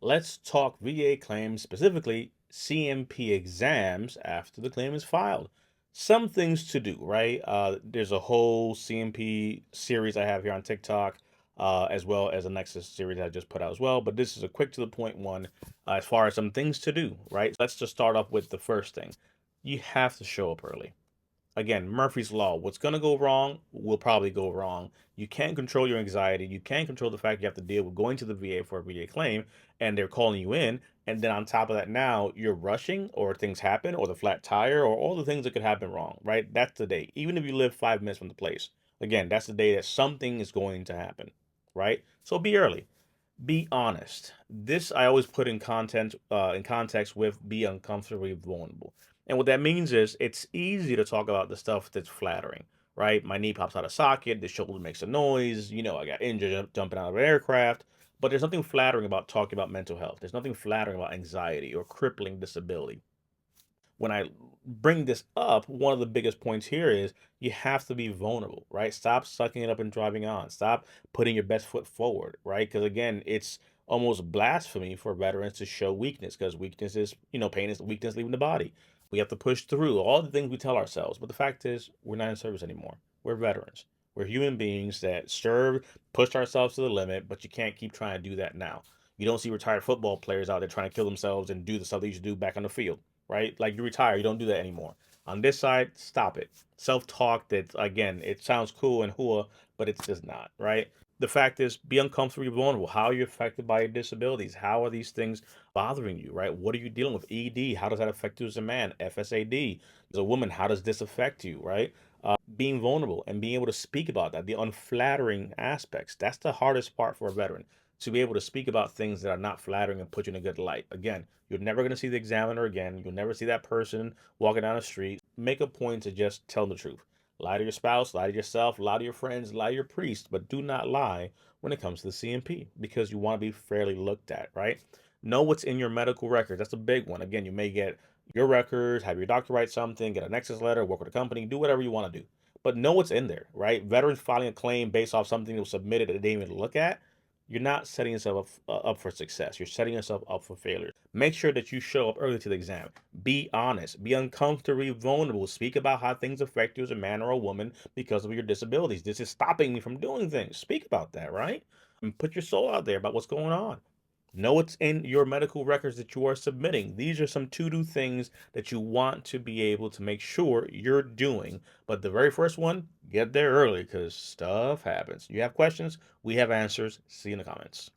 Let's talk VA claims, specifically CMP exams after the claim is filed. Some things to do, right? There's a whole CMP series I have here on TikTok, as well as a Nexus series I just put out as well. But this is a quick to the point one as far as some things to do, right? Let's just start off with the first thing. You have to show up early. Again, Murphy's Law. What's going to go wrong will probably go wrong. You can't control your anxiety. You can't control the fact you have to deal with going to the VA for a VA claim and they're calling you in. And then on top of that, now you're rushing or things happen or the flat tire or all the things that could happen wrong, right? That's the day. Even if you live 5 minutes from the place, again, that's the day that something is going to happen, right? So be early. Be honest. This I always put in context with be uncomfortably vulnerable. And what that means is it's easy to talk about the stuff that's flattering, right? My knee pops out of socket, the shoulder makes a noise, I got injured jumping out of an aircraft. But there's nothing flattering about talking about mental health. There's nothing flattering about anxiety or crippling disability. When I bring this up, one of the biggest points here is you have to be vulnerable, right? Stop sucking it up and driving on. Stop putting your best foot forward, right? Because again, it's almost blasphemy for veterans to show weakness because weakness is, pain is weakness leaving the body. We have to push through all the things we tell ourselves. But the fact is, we're not in service anymore. We're veterans. We're human beings that served, pushed ourselves to the limit, but you can't keep trying to do that now. You don't see retired football players out there trying to kill themselves and do the stuff they used to do back on the field, right? Like you retire, you don't do that anymore. On this side, stop it. Self-talk that again, it sounds cool and hua, but it's just not, right? The fact is, be uncomfortably vulnerable. How are you affected by your disabilities? How are these things bothering you, right? What are you dealing with? ED, how does that affect you as a man? FSAD, as a woman, how does this affect you, right? Being vulnerable and being able to speak about that, the unflattering aspects, that's the hardest part for a veteran, to be able to speak about things that are not flattering and put you in a good light. Again, you're never going to see the examiner again. You'll never see that person walking down the street. Make a point to just tell the truth. Lie to your spouse, lie to yourself, lie to your friends, lie to your priest, but do not lie when it comes to the CMP because you want to be fairly looked at, right? Know what's in your medical records. That's a big one. Again, you may get your records, have your doctor write something, get a nexus letter, work with a company, do whatever you want to do. But know what's in there, right? Veterans filing a claim based off something that was submitted that they didn't even look at, you're not setting yourself up for success. You're setting yourself up for failure. Make sure that you show up early to the exam. Be honest. Be uncomfortably vulnerable. Speak about how things affect you as a man or a woman because of your disabilities. This is stopping me from doing things. Speak about that, right? And put your soul out there about what's going on. Know what's in your medical records that you are submitting. These are some to-do things that you want to be able to make sure you're doing. But the very first one, get there early because stuff happens. You have questions, we have answers. See you in the comments.